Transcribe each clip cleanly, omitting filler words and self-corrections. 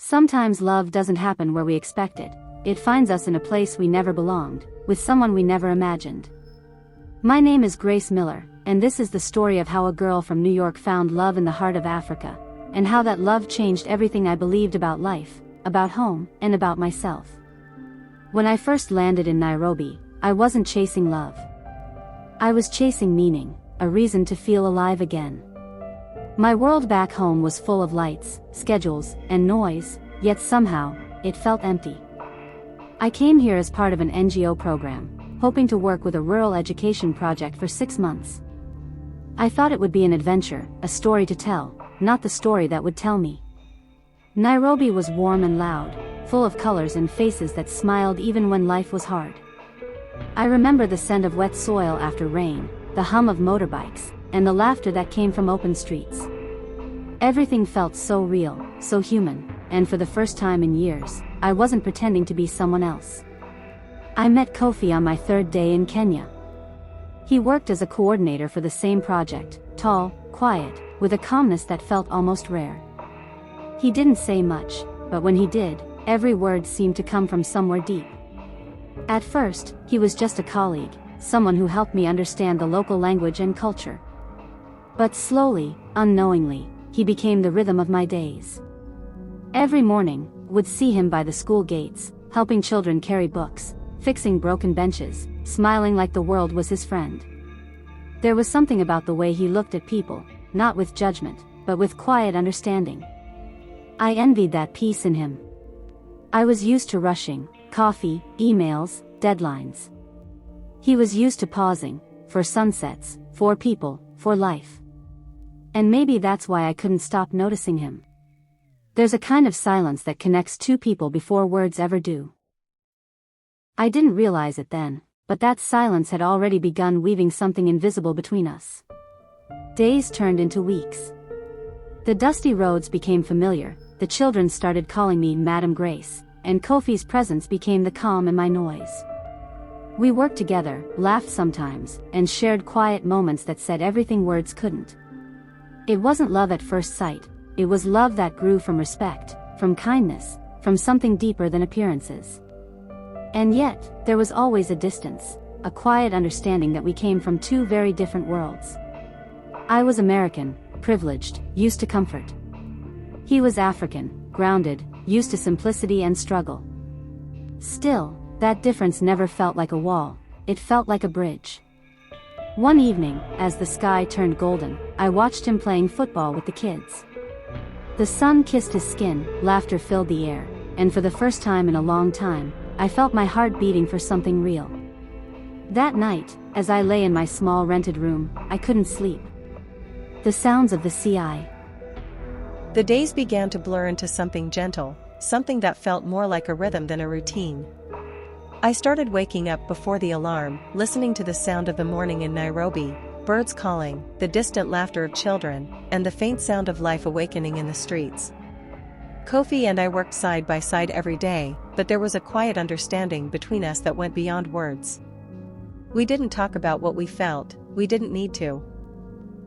Sometimes love doesn't happen where we expect it. It finds us in a place we never belonged, with someone we never imagined. My name is Grace Miller, and this is the story of how a girl from New York found love in the heart of Africa, and how that love changed everything I believed about life, about home, and about myself. When I first landed in Nairobi, I wasn't chasing love. I was chasing meaning, a reason to feel alive again. My world back home was full of lights, schedules, and noise, yet somehow, it felt empty. I came here as part of an NGO program, hoping to work with a rural education project for 6 months. I thought it would be an adventure, a story to tell, not the story that would tell me. Nairobi was warm and loud, full of colors and faces that smiled even when life was hard. I remember the scent of wet soil after rain, the hum of motorbikes, and the laughter that came from open streets. Everything felt so real, so human, and for the first time in years, I wasn't pretending to be someone else. I met Kofi on my 3rd day in Kenya. He worked as a coordinator for the same project, tall, quiet, with a calmness that felt almost rare. He didn't say much, but when he did, every word seemed to come from somewhere deep. At first, he was just a colleague, someone who helped me understand the local language and culture. But slowly, unknowingly, he became the rhythm of my days. Every morning, would see him by the school gates, helping children carry books, fixing broken benches, smiling like the world was his friend. There was something about the way he looked at people, not with judgment, but with quiet understanding. I envied that peace in him. I was used to rushing, coffee, emails, deadlines. He was used to pausing, for sunsets, for people, for life. And maybe that's why I couldn't stop noticing him. There's a kind of silence that connects two people before words ever do. I didn't realize it then, but that silence had already begun weaving something invisible between us. Days turned into weeks. The dusty roads became familiar, the children started calling me Madam Grace, and Kofi's presence became the calm in my noise. We worked together, laughed sometimes, and shared quiet moments that said everything words couldn't. It wasn't love at first sight, it was love that grew from respect, from kindness, from something deeper than appearances. And yet, there was always a distance, a quiet understanding that we came from two very different worlds. I was American, privileged, used to comfort. He was African, grounded, used to simplicity and struggle. Still, that difference never felt like a wall, it felt like a bridge. One evening, as the sky turned golden, I watched him playing football with the kids. The sun kissed his skin, laughter filled the air, and for the first time in a long time, I felt my heart beating for something real. That night, as I lay in my small rented room, I couldn't sleep. The sounds of the sea. The days began to blur into something gentle, something that felt more like a rhythm than a routine. I started waking up before the alarm, listening to the sound of the morning in Nairobi, birds calling, the distant laughter of children, and the faint sound of life awakening in the streets. Kofi and I worked side by side every day, but there was a quiet understanding between us that went beyond words. We didn't talk about what we felt, we didn't need to.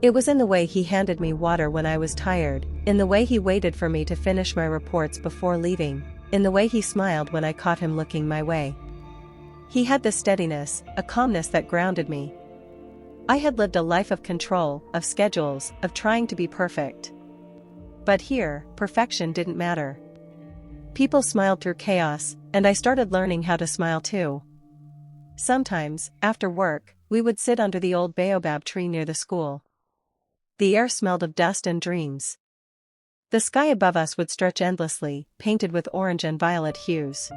It was in the way he handed me water when I was tired, in the way he waited for me to finish my reports before leaving, in the way he smiled when I caught him looking my way. He had this steadiness, a calmness that grounded me. I had lived a life of control, of schedules, of trying to be perfect. But here, perfection didn't matter. People smiled through chaos, and I started learning how to smile too. Sometimes, after work, we would sit under the old baobab tree near the school. The air smelled of dust and dreams. The sky above us would stretch endlessly, painted with orange and violet hues.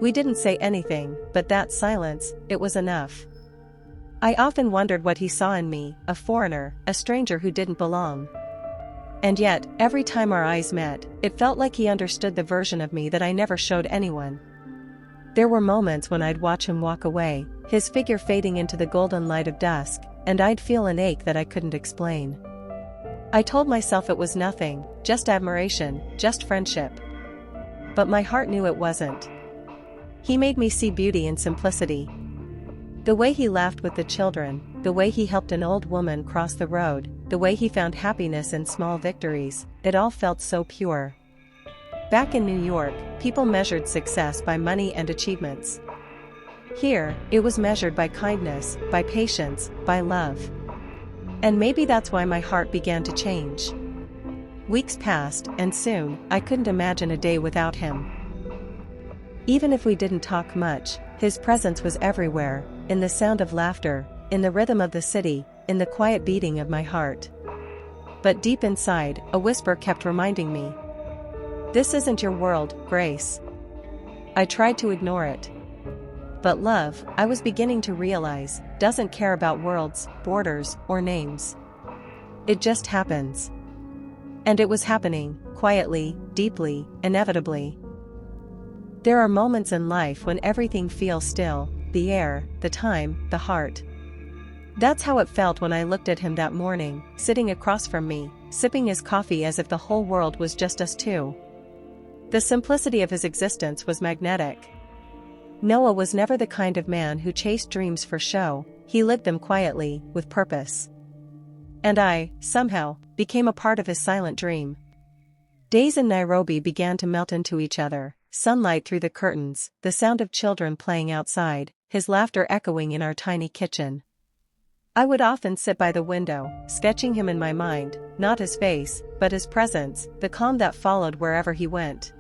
We didn't say anything, but that silence, it was enough. I often wondered what he saw in me, a foreigner, a stranger who didn't belong. And yet, every time our eyes met, it felt like he understood the version of me that I never showed anyone. There were moments when I'd watch him walk away, his figure fading into the golden light of dusk, and I'd feel an ache that I couldn't explain. I told myself it was nothing, just admiration, just friendship. But my heart knew it wasn't. He made me see beauty in simplicity. The way he laughed with the children, the way he helped an old woman cross the road, the way he found happiness in small victories, it all felt so pure. Back in New York, people measured success by money and achievements. Here, it was measured by kindness, by patience, by love. And maybe that's why my heart began to change. Weeks passed, and soon, I couldn't imagine a day without him. Even if we didn't talk much, his presence was everywhere, in the sound of laughter, in the rhythm of the city, in the quiet beating of my heart. But deep inside, a whisper kept reminding me. This isn't your world, Grace. I tried to ignore it. But love, I was beginning to realize, doesn't care about worlds, borders, or names. It just happens. And it was happening, quietly, deeply, inevitably. There are moments in life when everything feels still, the air, the time, the heart. That's how it felt when I looked at him that morning, sitting across from me, sipping his coffee as if the whole world was just us two. The simplicity of his existence was magnetic. Noah was never the kind of man who chased dreams for show, he lived them quietly, with purpose. And I, somehow, became a part of his silent dream. Days in Nairobi began to melt into each other, sunlight through the curtains, the sound of children playing outside, his laughter echoing in our tiny kitchen. I would often sit by the window, sketching him in my mind, not his face, but his presence, the calm that followed wherever he went.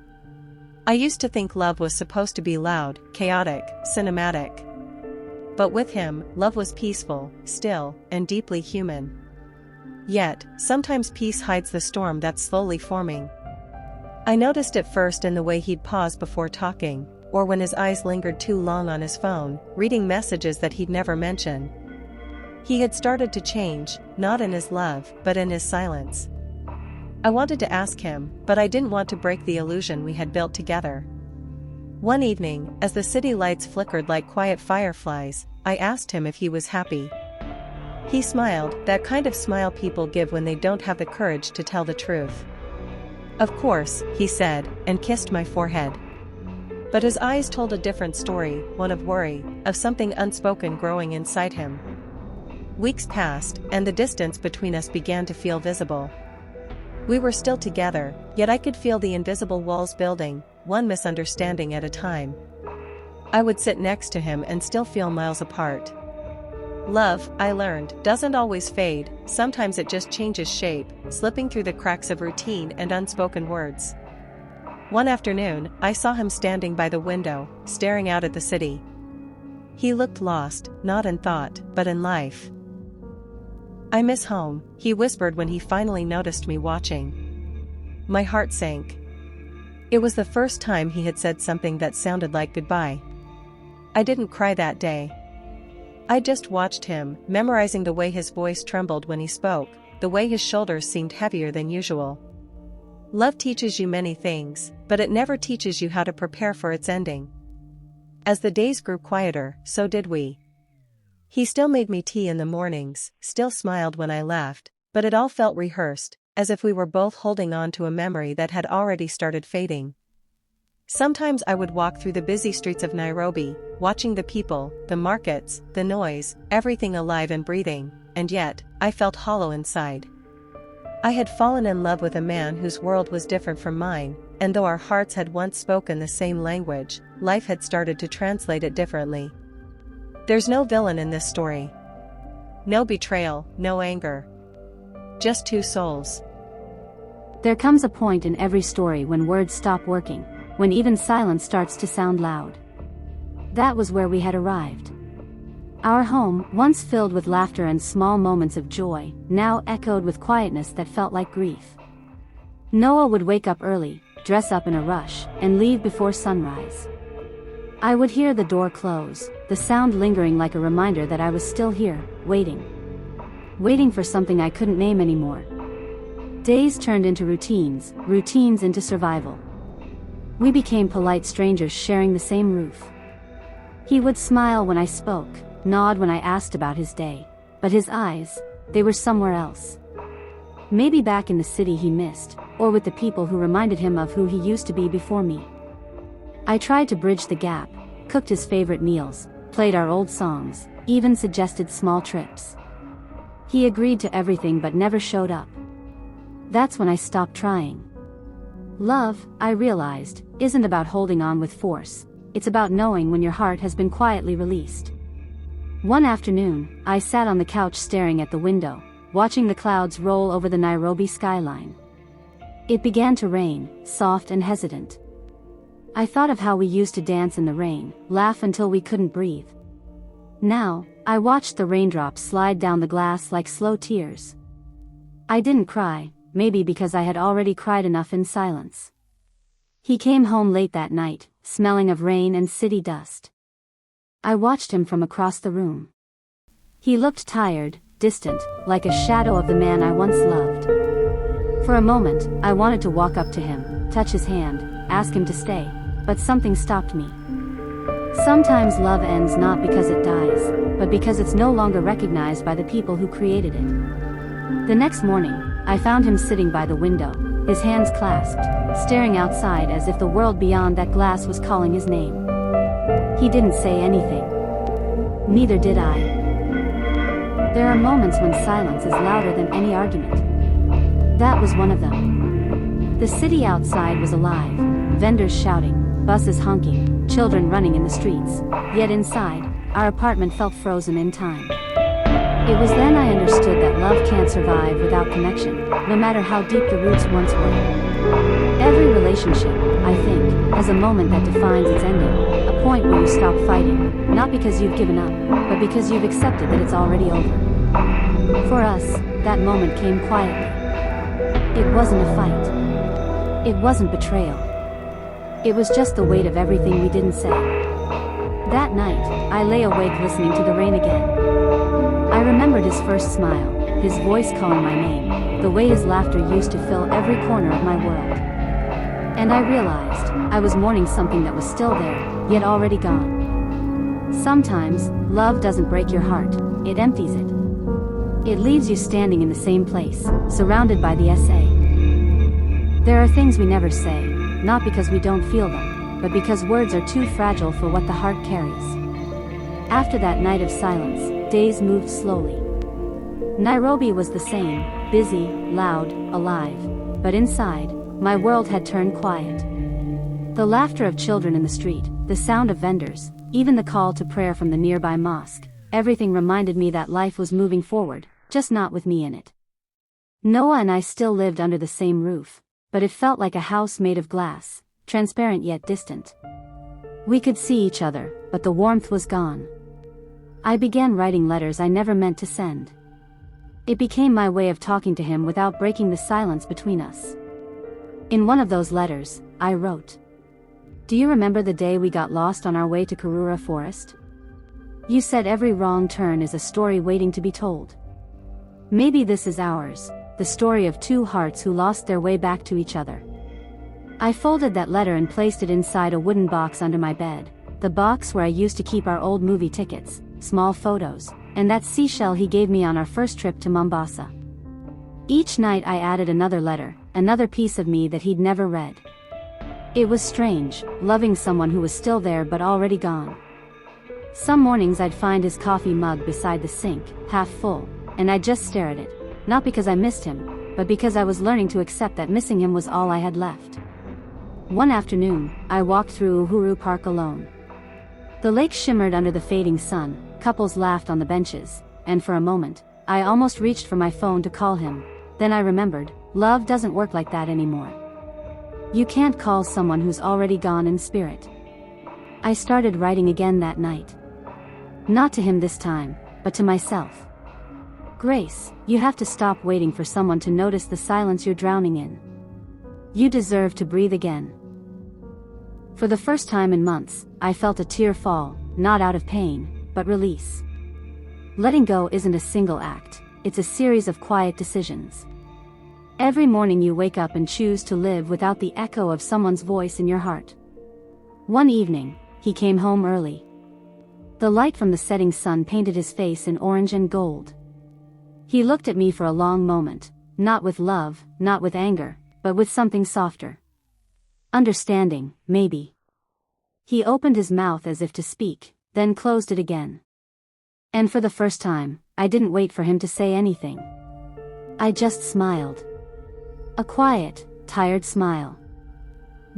I used to think love was supposed to be loud, chaotic, cinematic. But with him, love was peaceful, still, and deeply human. Yet, sometimes peace hides the storm that's slowly forming. I noticed it first in the way he'd pause before talking, or when his eyes lingered too long on his phone, reading messages that he'd never mention. He had started to change, not in his love, but in his silence. I wanted to ask him, but I didn't want to break the illusion we had built together. One evening, as the city lights flickered like quiet fireflies, I asked him if he was happy. He smiled, that kind of smile people give when they don't have the courage to tell the truth. Of course, he said, and kissed my forehead. But his eyes told a different story, one of worry, of something unspoken growing inside him. Weeks passed, and the distance between us began to feel visible. We were still together, yet I could feel the invisible walls building, one misunderstanding at a time. I would sit next to him and still feel miles apart. Love, I learned, doesn't always fade, sometimes it just changes shape, slipping through the cracks of routine and unspoken words. One afternoon, I saw him standing by the window, staring out at the city. He looked lost, not in thought, but in life. I miss home, he whispered when he finally noticed me watching. My heart sank. It was the first time he had said something that sounded like goodbye. I didn't cry that day. I just watched him, memorizing the way his voice trembled when he spoke, the way his shoulders seemed heavier than usual. Love teaches you many things, but it never teaches you how to prepare for its ending. As the days grew quieter, so did we. He still made me tea in the mornings, still smiled when I left, but it all felt rehearsed, as if we were both holding on to a memory that had already started fading. Sometimes I would walk through the busy streets of Nairobi, watching the people, the markets, the noise, everything alive and breathing, and yet, I felt hollow inside. I had fallen in love with a man whose world was different from mine, and though our hearts had once spoken the same language, life had started to translate it differently. There's no villain in this story. No betrayal, no anger. Just two souls. There comes a point in every story when words stop working, when even silence starts to sound loud. That was where we had arrived. Our home, once filled with laughter and small moments of joy, now echoed with quietness that felt like grief. Noah would wake up early, dress up in a rush, and leave before sunrise. I would hear the door close, the sound lingering like a reminder that I was still here, waiting. Waiting for something I couldn't name anymore. Days turned into routines, routines into survival. We became polite strangers sharing the same roof. He would smile when I spoke, nod when I asked about his day, but his eyes, they were somewhere else. Maybe back in the city he missed, or with the people who reminded him of who he used to be before me. I tried to bridge the gap, cooked his favorite meals, played our old songs, even suggested small trips. He agreed to everything but never showed up. That's when I stopped trying. Love, I realized, isn't about holding on with force. It's about knowing when your heart has been quietly released. One afternoon, I sat on the couch staring at the window, watching the clouds roll over the Nairobi skyline. It began to rain, soft and hesitant. I thought of how we used to dance in the rain, laugh until we couldn't breathe. Now, I watched the raindrops slide down the glass like slow tears. I didn't cry, maybe because I had already cried enough in silence. He came home late that night, smelling of rain and city dust. I watched him from across the room. He looked tired, distant, like a shadow of the man I once loved. For a moment, I wanted to walk up to him, touch his hand, ask him to stay, but something stopped me. Sometimes love ends not because it dies, but because it's no longer recognized by the people who created it. The next morning, I found him sitting by the window, his hands clasped, staring outside as if the world beyond that glass was calling his name. He didn't say anything. Neither did I. There are moments when silence is louder than any argument. That was one of them. The city outside was alive, vendors shouting, buses honking, children running in the streets, yet inside, our apartment felt frozen in time. It was then I understood that love can't survive without connection, no matter how deep the roots once were. Every relationship, I think, has a moment that defines its ending, a point where you stop fighting, not because you've given up, but because you've accepted that it's already over. For us, that moment came quietly. It wasn't a fight. It wasn't betrayal. It was just the weight of everything we didn't say. That night, I lay awake listening to the rain again. I remembered his first smile, his voice calling my name, the way his laughter used to fill every corner of my world. And I realized, I was mourning something that was still there, yet already gone. Sometimes, love doesn't break your heart, it empties it. It leaves you standing in the same place, surrounded by the SA. There are things we never say, not because we don't feel them, but because words are too fragile for what the heart carries. After that night of silence, days moved slowly. Nairobi was the same, busy, loud, alive. But inside, my world had turned quiet. The laughter of children in the street, the sound of vendors, even the call to prayer from the nearby mosque, everything reminded me that life was moving forward, just not with me in it. Noah and I still lived under the same roof, but it felt like a house made of glass, transparent yet distant. We could see each other, but the warmth was gone. I began writing letters I never meant to send. It became my way of talking to him without breaking the silence between us. In one of those letters, I wrote, "Do you remember the day we got lost on our way to Karura Forest? You said every wrong turn is a story waiting to be told. Maybe this is ours, the story of two hearts who lost their way back to each other." I folded that letter and placed it inside a wooden box under my bed, the box where I used to keep our old movie tickets, small photos, and that seashell he gave me on our first trip to Mombasa. Each night I added another letter, another piece of me that he'd never read. It was strange, loving someone who was still there but already gone. Some mornings I'd find his coffee mug beside the sink, half full, and I'd just stare at it, not because I missed him, but because I was learning to accept that missing him was all I had left. One afternoon, I walked through Uhuru Park alone. The lake shimmered under the fading sun, couples laughed on the benches, and for a moment, I almost reached for my phone to call him. Then I remembered, love doesn't work like that anymore. You can't call someone who's already gone in spirit. I started writing again that night. Not to him this time, but to myself. Grace, you have to stop waiting for someone to notice the silence you're drowning in. You deserve to breathe again. For the first time in months, I felt a tear fall, not out of pain, but release. Letting go isn't a single act, it's a series of quiet decisions. Every morning you wake up and choose to live without the echo of someone's voice in your heart. One evening, he came home early. The light from the setting sun painted his face in orange and gold. He looked at me for a long moment, not with love, not with anger, but with something softer. Understanding, maybe. He opened his mouth as if to speak, then closed it again. And for the first time, I didn't wait for him to say anything. I just smiled. A quiet, tired smile.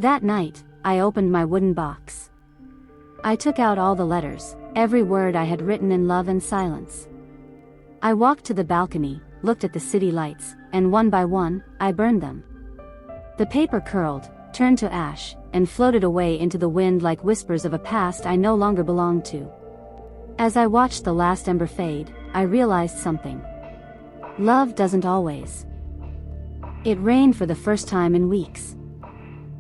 That night, I opened my wooden box. I took out all the letters, every word I had written in love and silence. I walked to the balcony, looked at the city lights, and one by one, I burned them. The paper curled, turned to ash, and floated away into the wind like whispers of a past I no longer belonged to. As I watched the last ember fade, I realized something. Love doesn't always. It rained for the first time in weeks.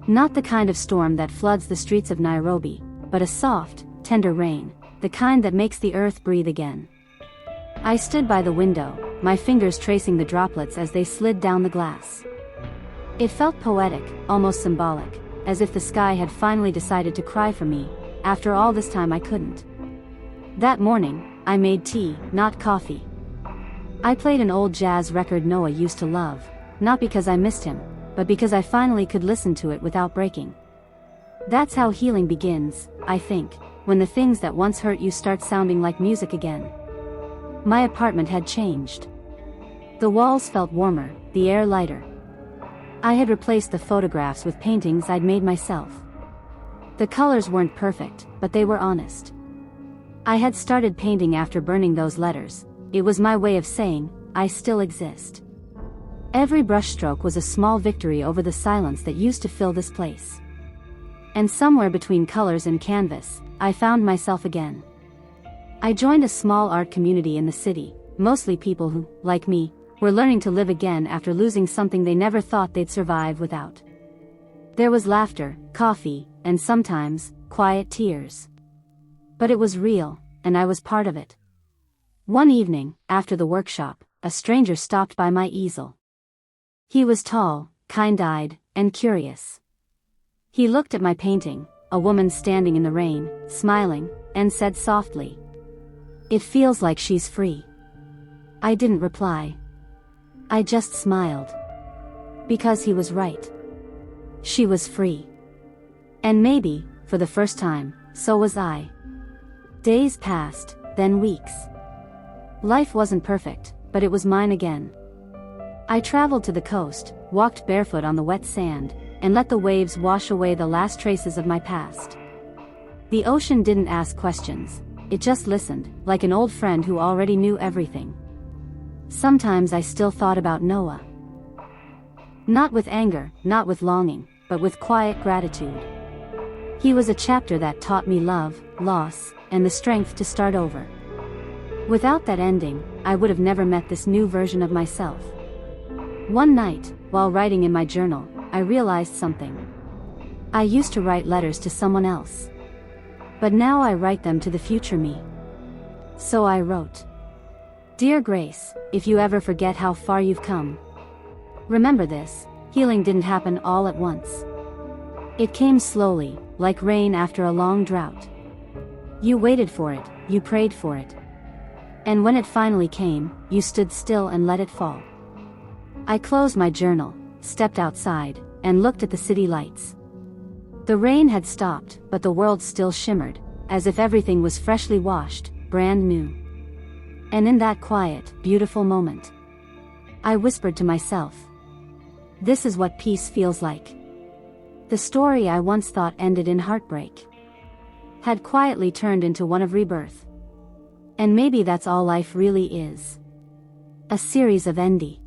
Not the kind of storm that floods the streets of Nairobi, but a soft, tender rain, the kind that makes the earth breathe again. I stood by the window, my fingers tracing the droplets as they slid down the glass. It felt poetic, almost symbolic, as if the sky had finally decided to cry for me. After all this time I couldn't. That morning, I made tea, not coffee. I played an old jazz record Noah used to love, not because I missed him, but because I finally could listen to it without breaking. That's how healing begins, I think, when the things that once hurt you start sounding like music again. My apartment had changed. The walls felt warmer, the air lighter. I had replaced the photographs with paintings I'd made myself. The colors weren't perfect, but they were honest. I had started painting after burning those letters. It was my way of saying, I still exist. Every brushstroke was a small victory over the silence that used to fill this place. And somewhere between colors and canvas, I found myself again. I joined a small art community in the city, mostly people who, like me, were learning to live again after losing something they never thought they'd survive without. There was laughter, coffee, and sometimes, quiet tears. But it was real, and I was part of it. One evening, after the workshop, a stranger stopped by my easel. He was tall, kind-eyed, and curious. He looked at my painting, a woman standing in the rain, smiling, and said softly, "It feels like she's free." I didn't reply. I just smiled. Because he was right. She was free. And maybe, for the first time, so was I. Days passed, then weeks. Life wasn't perfect, but it was mine again. I traveled to the coast, walked barefoot on the wet sand, and let the waves wash away the last traces of my past. The ocean didn't ask questions, it just listened, like an old friend who already knew everything. Sometimes I still thought about Noah. Not with anger, not with longing, but with quiet gratitude. He was a chapter that taught me love, loss, and the strength to start over. Without that ending, I would have never met this new version of myself. One night, while writing in my journal, I realized something. I used to write letters to someone else. But now I write them to the future me. So I wrote, "Dear Grace, if you ever forget how far you've come, remember this, healing didn't happen all at once. It came slowly, like rain after a long drought. You waited for it, you prayed for it. And when it finally came, you stood still and let it fall." I closed my journal, stepped outside, and looked at the city lights. The rain had stopped, but the world still shimmered, as if everything was freshly washed, brand new. And in that quiet, beautiful moment, I whispered to myself, "This is what peace feels like." The story I once thought ended in heartbreak had quietly turned into one of rebirth. And maybe that's all life really is. A series of endings.